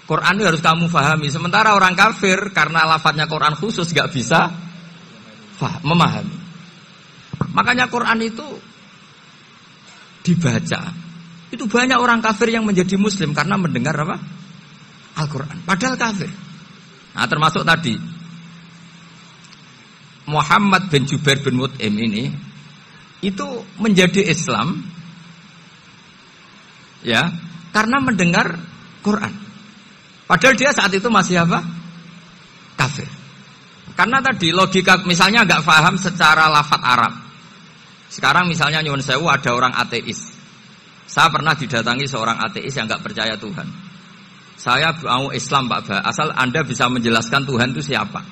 Quran itu harus kamu fahami. Sementara orang kafir karena lafadznya Quran khusus gak bisa memahami. Makanya Quran itu dibaca. Itu banyak orang kafir yang menjadi muslim karena mendengar apa? Al-Quran. Padahal kafir. Nah termasuk tadi Muhammad bin Jubair bin Mut'im ini itu menjadi Islam ya karena mendengar Quran. Padahal dia saat itu masih apa? Kafir. Karena tadi logika misalnya nggak paham secara lafadz Arab. Sekarang misalnya nyuwun sewu ada orang ateis. Saya pernah didatangi seorang ateis yang nggak percaya Tuhan. Saya mau Islam Pak Ba, asal Anda bisa menjelaskan Tuhan itu siapa.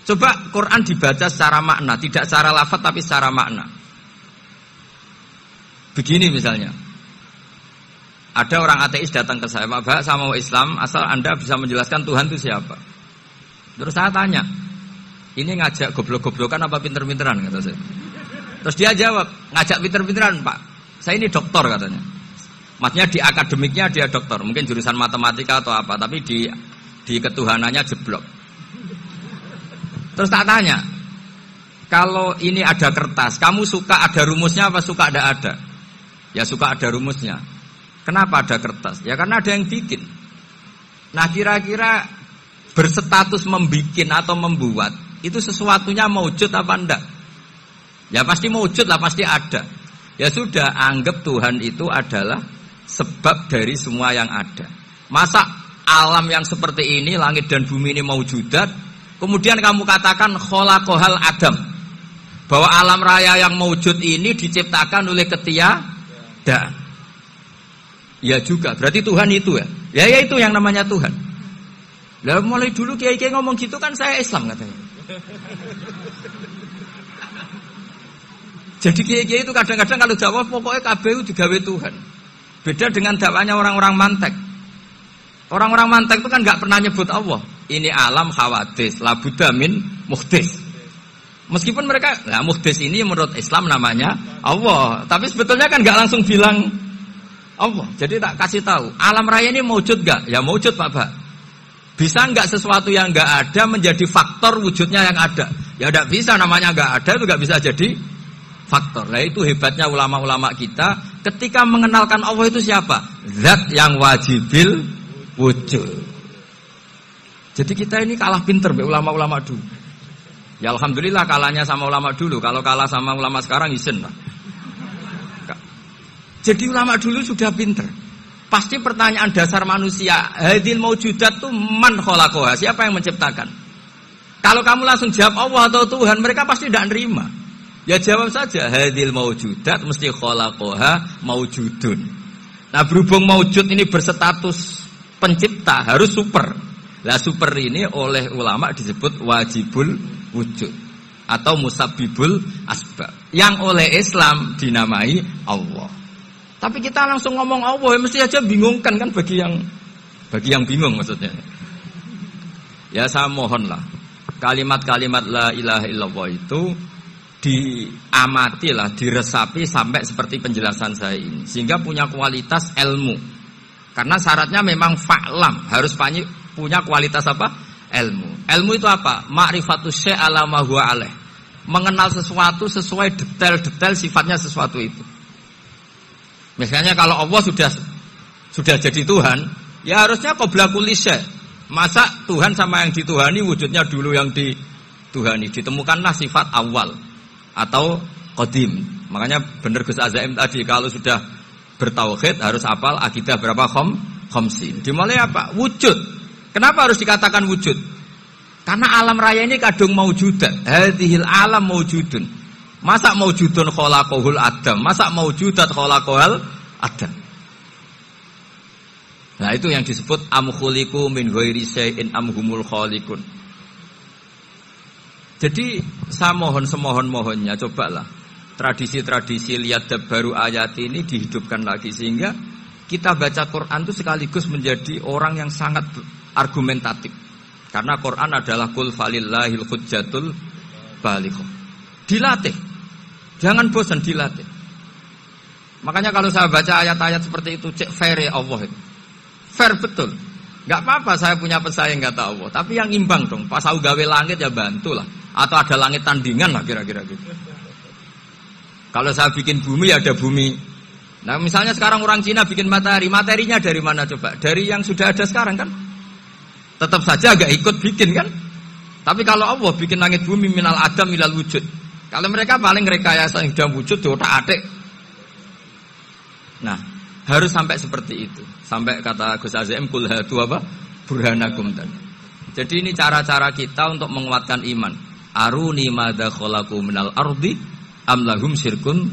Coba Quran dibaca secara makna, tidak secara lafadz tapi secara makna. Begini misalnya. Ada orang ateis datang ke saya, Pak Ba, saya mau Islam, asal Anda bisa menjelaskan Tuhan itu siapa. Terus saya tanya, ini ngajak goblok-goblokan apa pinter-pinteran, kata saya. Terus dia jawab, ngajak pinter-pinteran Pak, saya ini doktor katanya. Maksudnya di akademiknya dia doktor, mungkin jurusan matematika atau apa, tapi di ketuhanannya jeblok. Terus tak tanya, kalau ini ada kertas, kamu suka ada rumusnya apa suka ada? Ya suka ada rumusnya. Kenapa ada kertas? Ya karena ada yang bikin. Nah kira-kira berstatus membikin atau membuat itu sesuatunya maujud apa enggak? Ya pasti maujud lah, pasti ada. Ya sudah, anggap Tuhan itu adalah sebab dari semua yang ada. Masa alam yang seperti ini, langit dan bumi ini maujudat, kemudian kamu katakan khalaqahal adam, bahwa alam raya yang maujud ini diciptakan oleh ketiadaan. Ya juga, berarti Tuhan itu ya. Ya itu yang namanya Tuhan. Lah mulai dulu kiai-kiai ngomong gitu kan saya Islam katanya. Jadi kiai-kiai itu kadang-kadang kalau jawab pokoknya KBU digawe Tuhan. Beda dengan dakwanya orang-orang mantek. Orang-orang mantek itu kan nggak pernah nyebut Allah. Ini alam hawadis, labuda min muhdis. Meskipun mereka, nah muhdis ini menurut Islam namanya Allah. Tapi sebetulnya kan nggak langsung bilang Allah. Jadi tak kasih tahu, alam raya ini maujud gak? Ya maujud Pak Ba. Bisa nggak sesuatu yang nggak ada menjadi faktor wujudnya yang ada? Ya tidak bisa, namanya nggak ada itu nggak bisa jadi faktor. Nah itu hebatnya ulama-ulama kita ketika mengenalkan Allah itu siapa? Zat yang wajibil wujud. Jadi kita ini kalah pinter ulama-ulama dulu. Ya alhamdulillah kalahnya sama ulama dulu. Kalau kalah sama ulama sekarang isen lah. Jadi ulama dulu sudah pinter. Pasti pertanyaan dasar manusia, hadil maujudat itu man khalaqaha, siapa yang menciptakan? Kalau kamu langsung jawab Allah atau Tuhan, mereka pasti tidak nerima. Ya jawab saja, hadil maujudat mesti khalaqaha maujudun. Nah berhubung maujud ini berstatus pencipta, harus super. Lah super ini oleh ulama disebut wajibul wujud atau musabbibul asbab. Yang oleh Islam dinamai Allah. Tapi kita langsung ngomong Allah, ya mesti aja bingungkan kan bagi yang bingung maksudnya. Ya saya mohonlah kalimat-kalimat la ilaha illallah itu diamatilah, diresapi sampai seperti penjelasan saya ini, sehingga punya kualitas ilmu. Karena syaratnya memang fa'lam, harus punya kualitas apa? Ilmu. Ilmu itu apa? Ma'rifatus syai' ala ma huwa alaih. Mengenal sesuatu sesuai detail-detail sifatnya sesuatu itu. Misalnya kalau Allah sudah jadi Tuhan, ya harusnya qabla kulli syai'. Masa Tuhan sama yang dituhani wujudnya dulu yang dituhani? Ditemukanlah sifat awal atau qadim. Makanya benar Gus Azaim tadi, kalau sudah bertauhid harus hafal akidah berapa khamsin. Dimulai apa? Wujud. Kenapa harus dikatakan wujud? Karena alam raya ini kadung maujudat. Hadhil alam maujudun. Masa maujudun khalaqahul adam? Masa maujudat khalaqahul adam? Nah itu yang disebut am khuliqu min ghairi syai'in am humul khaliqun. Jadi saya mohon semohon-mohonnya cobalah tradisi-tradisi lihat baru ayat ini dihidupkan lagi sehingga kita baca Quran itu sekaligus menjadi orang yang sangat argumentatif. Karena Quran adalah qul falillahil hujjatul balighah. Dilatih. Jangan bosan dilatih. Makanya kalau saya baca ayat-ayat seperti itu cek fair ya Allah itu. Fair betul. Enggak apa-apa saya punya pesaing kata Allah, tapi yang imbang dong. Pas aku gawe langit ya bantulah. Atau ada langit tandingan lah kira-kira gitu. Kalau saya bikin bumi ya ada bumi. Nah misalnya sekarang orang Cina bikin matahari, materinya dari mana coba? Dari yang sudah ada sekarang kan? Tetap saja agak ikut bikin kan? Tapi kalau Allah bikin langit bumi minal adam ilal wujud. Kalau mereka paling rekayasa yang sudah wujud diotak-atik. Nah harus sampai seperti itu. Sampai kata Gus Azim kul hatu apa? Burhanakum tadi. Jadi ini cara-cara kita untuk menguatkan iman. Aruni madza khalaqu minal ardi am lahum syirkun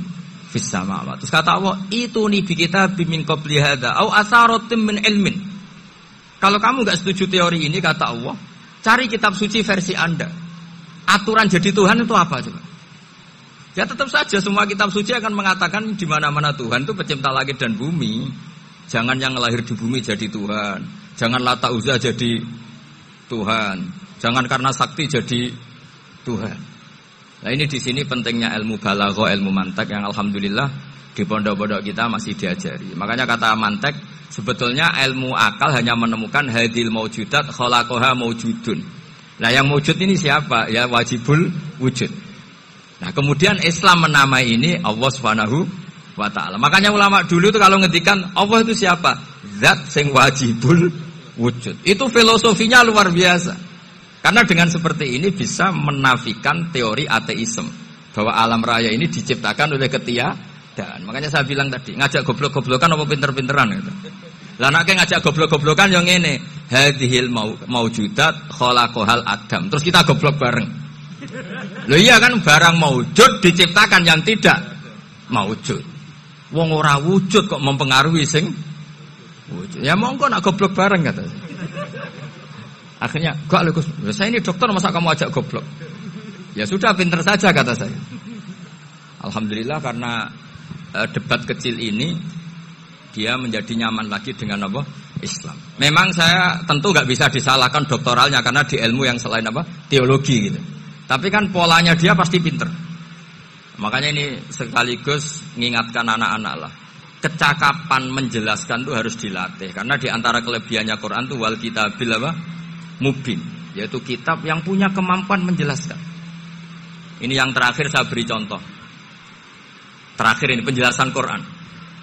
fis samawati. Terus kata Allah, itu nih bi kitabim min qabli hadza au asaratim min ilmin. Kalau kamu enggak setuju teori ini kata Allah, cari kitab suci versi Anda. Aturan jadi Tuhan itu apa coba? Ya tetap saja semua kitab suci akan mengatakan di mana-mana Tuhan itu pencipta langit dan bumi. Jangan yang lahir di bumi jadi Tuhan. Jangan Lata Uzza jadi Tuhan. Jangan karena sakti jadi Tuhan. Nah ini di sini pentingnya ilmu balaghah, ilmu mantek yang alhamdulillah di pondok-pondok kita masih diajari. Makanya kata mantek sebetulnya ilmu akal hanya menemukan hadil maujudat khalaqaha maujudun. Nah yang maujud ini siapa? Ya wajibul wujud. Nah kemudian Islam menamai ini Allah Subhanahu wa ta'ala. Makanya ulama dulu itu kalau ngendikan Allah itu siapa? Zat sing wajibul wujud. Itu filosofinya luar biasa. Karena dengan seperti ini bisa menafikan teori ateisme bahwa alam raya ini diciptakan oleh ketiadaan. Makanya saya bilang tadi ngajak goblok-goblokan apa pinter-pinteran gitu. Lah nek ngajak goblok-goblokan yang ngene, hadhil maujudat khalaqahal adam. Terus kita goblok bareng. Loh iya kan barang maujud diciptakan yang tidak maujud. Wong ora wujud kok mempengaruhi sing wujud. Ya monggo nak goblok bareng kata. Akhirnya, gak Gus, saya ini dokter masa kamu ajak goblok? Ya sudah pinter saja kata saya. Alhamdulillah karena debat kecil ini dia menjadi nyaman lagi dengan apa? Islam. Memang saya tentu gak bisa disalahkan doktoralnya karena di ilmu yang selain apa? Teologi gitu. Tapi kan polanya dia pasti pinter. Makanya ini sekaligus mengingatkan anak-anak lah. Kecakapan menjelaskan itu harus dilatih karena di antara kelebihannya Quran itu wal kitabil apa? Mubin, yaitu kitab yang punya kemampuan menjelaskan. Ini yang terakhir saya beri contoh. Terakhir ini penjelasan Quran.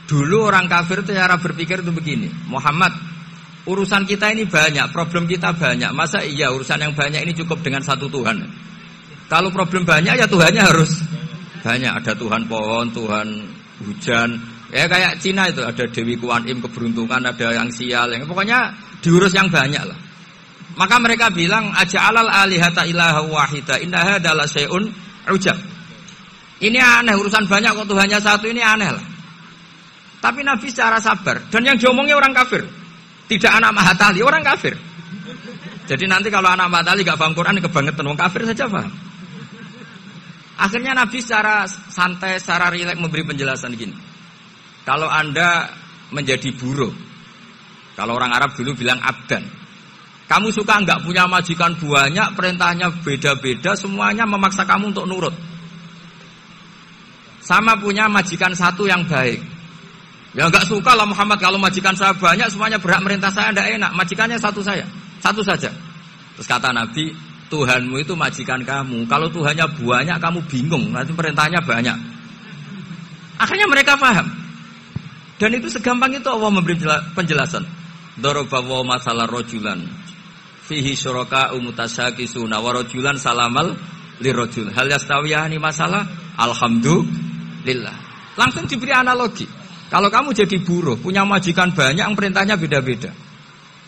Dulu orang kafir itu cara berpikir itu begini, Muhammad, urusan kita ini banyak, problem kita banyak. Masa iya urusan yang banyak ini cukup dengan satu Tuhan? Kalau problem banyak ya Tuhannya harus banyak. Ada Tuhan pohon, Tuhan hujan. Ya kayak Cina itu ada Dewi Kuan Im keberuntungan, ada yang sial, yang pokoknya diurus yang banyak lah. Maka mereka bilang aja'alal alihata ilaha wahida inna hadza la syai'un ujab. Ini aneh urusan banyak kok Tuhannya satu ini aneh lah. Tapi Nabi secara sabar dan yang diomongnya orang kafir. Tidak anak Mahatali, orang kafir. Jadi nanti kalau anak Mahatali enggak paham Quran kebangetan wong kafir saja paham. Akhirnya Nabi secara santai, secara rileks memberi penjelasan gini. Kalau Anda menjadi buruh. Kalau orang Arab dulu bilang abdan. Kamu suka enggak punya majikan banyak, perintahnya beda-beda, semuanya memaksa kamu untuk nurut. Sama punya majikan satu yang baik. Ya enggak suka lah Muhammad kalau majikan saya banyak, semuanya berhak merintah saya, enggak enak. Majikannya satu saja. Terus kata Nabi, Tuhanmu itu majikan kamu. Kalau Tuhannya banyak, kamu bingung. Nanti perintahnya banyak. Akhirnya mereka paham. Dan itu segampang itu Allah memberi penjelasan. Daraballahu masalan rajulan fihi syuraka umutasyakisuna wa rajulan salamal lirajul hal yastawiyani masalah alhamdulillah. Langsung diberi analogi. Kalau kamu jadi buruh, punya majikan banyak yang perintahnya beda-beda.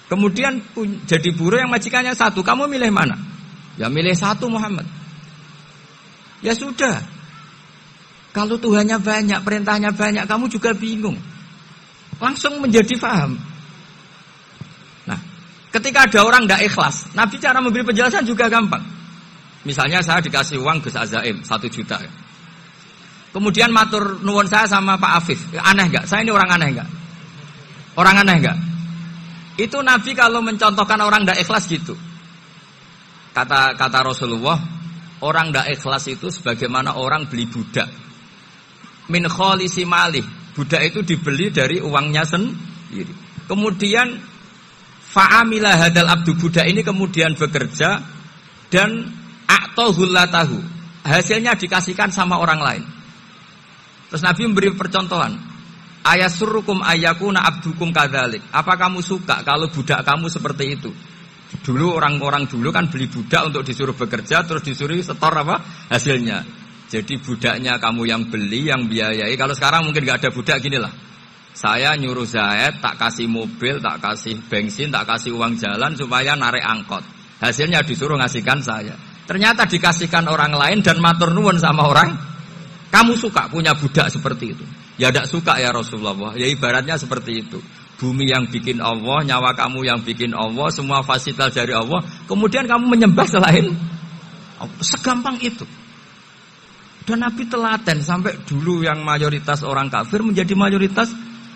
Kemudian jadi buruh yang majikannya satu. Kamu milih mana? Ya milih satu Muhammad. Ya sudah. Kalau Tuhannya banyak, perintahnya banyak, kamu juga bingung. Langsung menjadi paham. Nah, ketika ada orang tidak ikhlas, Nabi cara memberi penjelasan juga gampang. Misalnya saya dikasih uang Gus Azaim 1 juta. Kemudian matur nuwun saya sama Pak Afif. Aneh enggak? Saya ini orang aneh enggak? Orang aneh enggak? Itu Nabi kalau mencontohkan orang tidak ikhlas gitu. Kata Rasulullah, orang tidak ikhlas itu sebagaimana orang beli budak. Min kholisi malih. Budak itu dibeli dari uangnya sendiri. Kemudian fa'amila hadal abdu, budak ini kemudian bekerja dan a'tohullatahu. Hasilnya dikasihkan sama orang lain. Terus Nabi memberi percontohan. Ayasurrukum ayyakuna abdukum kadzalik. Apa kamu suka kalau budak kamu seperti itu? Dulu orang-orang dulu kan beli budak untuk disuruh bekerja, terus disuruh setor apa? Hasilnya. Jadi budaknya kamu yang beli, yang biayai. Kalau sekarang mungkin gak ada budak, gini lah. Saya nyuruh Zaid, tak kasih mobil, tak kasih bensin, tak kasih uang jalan supaya narik angkot. Hasilnya disuruh ngasihkan saya. Ternyata dikasihkan orang lain dan matur nuwun sama orang. Kamu suka punya budak seperti itu? Ya tidak suka ya Rasulullah. Ya ibaratnya seperti itu. Bumi yang bikin Allah, nyawa kamu yang bikin Allah, semua fasilitas dari Allah. Kemudian kamu menyembah selain Allah. Segampang itu. Dan Nabi telaten sampai dulu yang mayoritas orang kafir menjadi mayoritas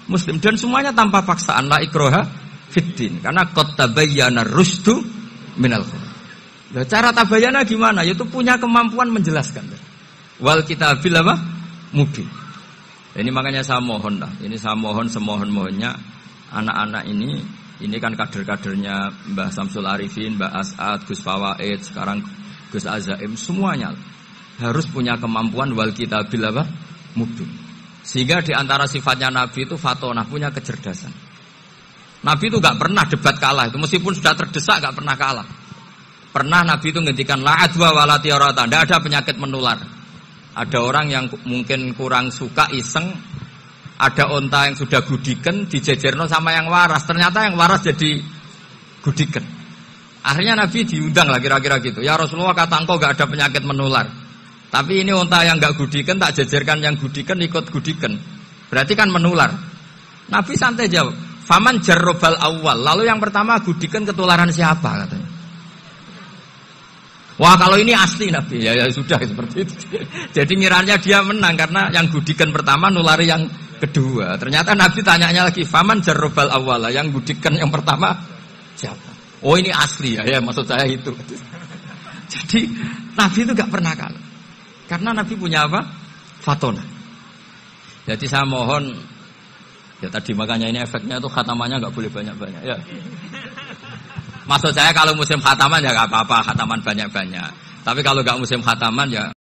Muslim. Dan semuanya tanpa paksaan. La ikroha fiddin. Karena qad tabayyana rusdu minal ghayy. Nah, cara tabayyana gimana? Yaitu punya kemampuan menjelaskan. Wal kitabil apa? Mubin. Ini makanya saya mohon lah. Ini saya mohon semohon-mohonnya anak-anak ini kan kader-kadernya Mbah Samsul Arifin, Mbah As'ad, Gus Fawaid, sekarang Gus Azaim, semuanya harus punya kemampuan wal kitabil apa? Mubin. Sehingga di antara sifatnya Nabi itu fatonah, punya kecerdasan. Nabi itu gak pernah debat kalah itu, meskipun sudah terdesak gak pernah kalah. Pernah Nabi itu ngendikan la adwa wala tiarata, tidak ada penyakit menular. Ada orang yang mungkin kurang suka iseng, ada onta yang sudah gudiken dijejerno sama yang waras, ternyata yang waras jadi gudiken. Akhirnya Nabi diundang lah kira-kira gitu. Ya Rasulullah, kata engkau gak ada penyakit menular. Tapi ini onta yang gak gudiken tak jejerkan yang gudiken ikut gudiken. Berarti kan menular. Nabi santai jawab, faman jarrobal awal. Lalu yang pertama gudiken ketularan siapa katanya. Wah kalau ini asli Nabi, ya sudah seperti itu. Jadi ngiranya dia menang karena yang gudikan pertama nulari yang kedua. Ternyata Nabi tanyanya lagi, faman jarrobal awala, yang gudikan yang pertama siapa? Oh ini asli ya maksud saya itu. Jadi Nabi itu gak pernah kalah. Karena Nabi punya apa? Fatona. Jadi saya mohon, ya tadi makanya ini efeknya itu khatamannya gak boleh banyak-banyak ya. Maksud saya kalau musim khataman ya gak apa-apa, khataman banyak-banyak. Tapi kalau gak musim khataman ya